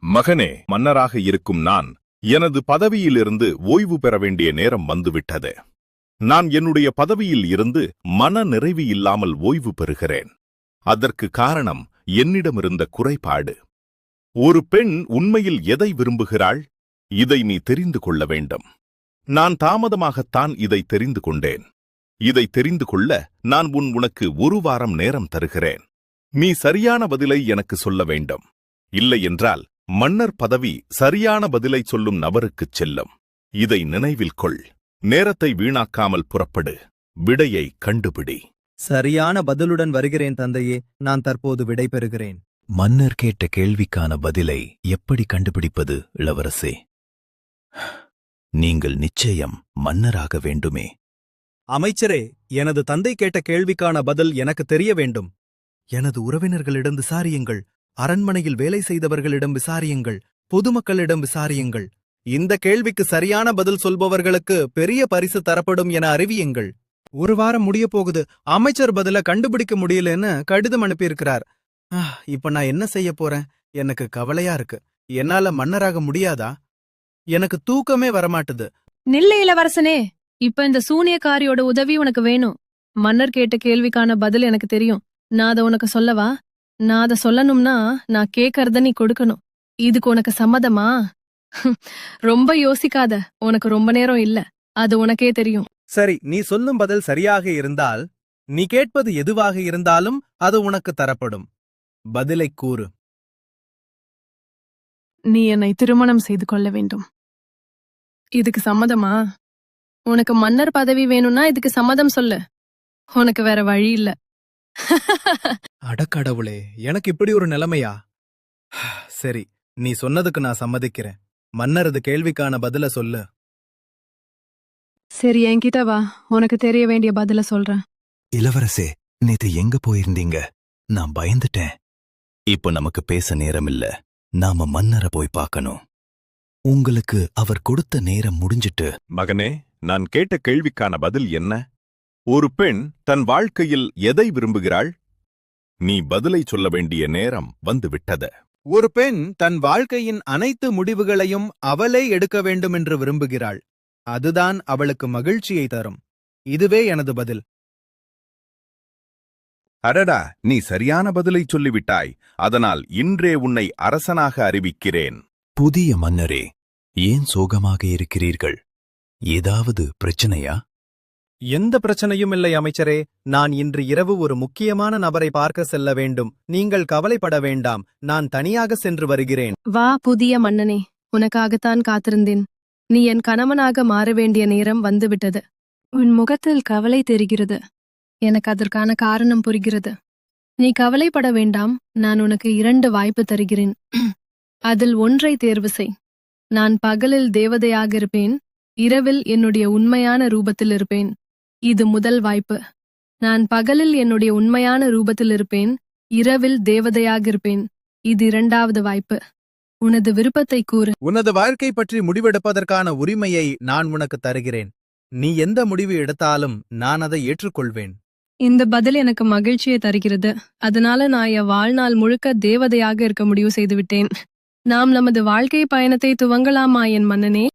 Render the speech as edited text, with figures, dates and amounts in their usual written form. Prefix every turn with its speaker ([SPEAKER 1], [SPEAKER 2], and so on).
[SPEAKER 1] மகனே, மன்னராக இருக்கும் நான் எனது பதவியிலிருந்து ஓய்வு பெற வேண்டிய நேரம் வந்துவிட்டது. நான் என்னுடைய பதவியில் இருந்து மன நிறைவு இல்லாமல் ஓய்வு பெறுகிறேன். அதற்கு காரணம் என்னிடமிருந்த குறைபாடு. ஒரு பெண் உண்மையில் எதை விரும்புகிறாள்? இதை நீ தெரிந்து கொள்ள வேண்டும். நான் தாமதமாகத்தான் இதை தெரிந்து கொண்டேன். இதை தெரிந்து கொள்ள நான் உனக்கு 1 வாரம் நேரம் தருகிறேன். நீ சரியான பதிலை எனக்கு சொல்ல வேண்டும். இல்லையென்றால் மன்னர் பதவி சரியான பதிலை சொல்லும் நபருக்குச் செல்லும். இதை நினைவில் கொள். நேரத்தை வீணாக்காமல் புறப்படு. விடையை கண்டுபிடி.
[SPEAKER 2] சரியான பதிலுடன் வருகிறேன் தந்தையே. நான் தற்போது விடை பெறுகிறேன்.
[SPEAKER 3] மன்னர் கேட்ட கேள்விக்கான பதிலை எப்படி கண்டுபிடிப்பது இளவரசே? நீங்கள் நிச்சயம் மன்னராக வேண்டுமே.
[SPEAKER 2] அமைச்சரே, எனது தந்தை கேட்ட கேள்விக்கான பதில் எனக்கு தெரிய வேண்டும். எனது உறவினர்களிடம் விசாரியுங்கள், அரண்மனையில் வேலை செய்தவர்களிடம் விசாரியுங்கள், பொதுமக்களிடம் விசாரியுங்கள். இந்த கேள்விக்கு சரியான பதில் சொல்பவர்களுக்கு பெரிய பரிசு தரப்படும் என அறிவியுங்கள். 1 வாரம் முடிய போகுது. அமைச்சர் பதில கண்டுபிடிக்க முடியலன்னு கடிதம் அனுப்பியிருக்கிறார். இப்ப நான் என்ன செய்ய போறேன்? எனக்கு கவலையா இருக்கு. என்னால மன்னராக முடியாதா? எனக்கு தூக்கமே வரமாட்டுது.
[SPEAKER 4] நில்ல இளவரசனே, இப்ப இந்த சூனியக்காரியோட உதவி உனக்கு வேணும். மன்னர் கேட்ட கேள்விக்கான பதில் எனக்கு தெரியும். நான் அதை உனக்கு சொல்லவா? நான் அதை சொல்லணும்னா நான் கேக்கறத நீ கொடுக்கணும். இதுக்கு உனக்கு சம்மதமா? ரொம்ப யோசிக்காத. உனக்கு ரொம்ப நேரம் இல்ல. அது உனக்கே தெரியும்.
[SPEAKER 2] சரி, நீ சொல்லும் பதில் சரியாக இருந்தால், நீ கேட்பது எதுவாக இருந்தாலும் அது உனக்கு தரப்படும். பதிலை கூறு.
[SPEAKER 4] நீ என்னை திருமணம் செய்து கொள்ள வேண்டும். இதுக்கு சம்மதமா? உனக்கு மன்னர் பதவி வேணும்னா இதுக்கு சம்மதம் சொல்லு. உனக்கு வேற வழி இல்ல.
[SPEAKER 2] அடக்கடவுளே, எனக்கு இப்படி ஒரு நிலைமையா? சரி, நீ சொன்னதுக்கு நான் சம்மதிக்கிறேன். மன்னரது கேள்விக்கான பதில சொல்லு.
[SPEAKER 4] சரி, என்கிட்ட வா. உனக்கு தெரிய வேண்டிய பதில சொல்றேன்.
[SPEAKER 3] இளவரசே, நேத்து எங்க போயிருந்தீங்க? நான் பயந்துட்டேன். இப்ப நமக்கு பேச நேரம் இல்ல. நாம மன்னரை போய் பார்க்கணும். உங்களுக்கு அவர் கொடுத்த நேரம் முடிஞ்சிட்டு.
[SPEAKER 1] மகனே, நான் கேட்ட கேள்விக்கான பதில் என்ன? ஒரு பெண் தன் வாழ்க்கையில் எதை விரும்புகிறாள்? நீ பதிலை சொல்ல வேண்டிய நேரம் வந்துவிட்டது.
[SPEAKER 2] ஒரு பெண் தன் வாழ்க்கையின் அனைத்து முடிவுகளையும் அவளே எடுக்க வேண்டும் என்று விரும்புகிறாள். அதுதான் அவளுக்கு மகிழ்ச்சியை தரும். இதுவே எனது பதில்.
[SPEAKER 1] அடடா, நீ சரியான பதிலை சொல்லிவிட்டாய். அதனால் இன்றே உன்னை அரசனாக அறிவிக்கிறேன்.
[SPEAKER 3] புதிய மன்னரே, ஏன் சோகமாக இருக்கிறீர்கள்? ஏதாவது பிரச்சனையா?
[SPEAKER 2] எந்த பிரச்சனையும் இல்லை அமைச்சரே. நான் இன்று இரவு ஒரு முக்கியமான நபரை பார்க்க செல்ல வேண்டும். நீங்கள் கவலைப்பட வேண்டாம். நான் தனியாக சென்று வருகிறேன்.
[SPEAKER 4] வா புதிய மன்னனே, உனக்காகத்தான் காத்திருந்தேன். நீ என் கணவனாக மாற வேண்டிய நேரம் வந்துவிட்டது. உன் முகத்தில் கவலை தெரிகிறது. எனக்கு அதற்கான காரணம் புரிகிறது. நீ கவலைப்பட வேண்டாம். நான் உனக்கு 2 வாய்ப்பு தருகிறேன். அதில் ஒன்றை தேர்வு செய். நான் பகலில் தேவதையாக இருப்பேன், இரவில் என்னுடைய உண்மையான ரூபத்தில் இருப்பேன். இது முதல் வாய்ப்பு. நான் பகலில் என்னுடைய உண்மையான ரூபத்தில் இருப்பேன், இரவில் தேவதையாக இருப்பேன். இது 2வது வாய்ப்பு. உனது விருப்பத்தை கூறு.
[SPEAKER 2] உனது வாழ்க்கை பற்றி முடிவெடுப்பதற்கான உரிமையை நான் உனக்கு தருகிறேன். நீ எந்த முடிவு எடுத்தாலும் நான் அதை ஏற்றுக்கொள்வேன்.
[SPEAKER 4] இந்த பதில் எனக்கு மகிழ்ச்சியை தருகிறது. அதனால நான் என் வாழ்நாள் முழுக்க தேவதையாக இருக்க முடிவு செய்துவிட்டேன். நாம் நமது வாழ்க்கை பயணத்தை துவங்கலாமா என் மன்னனே?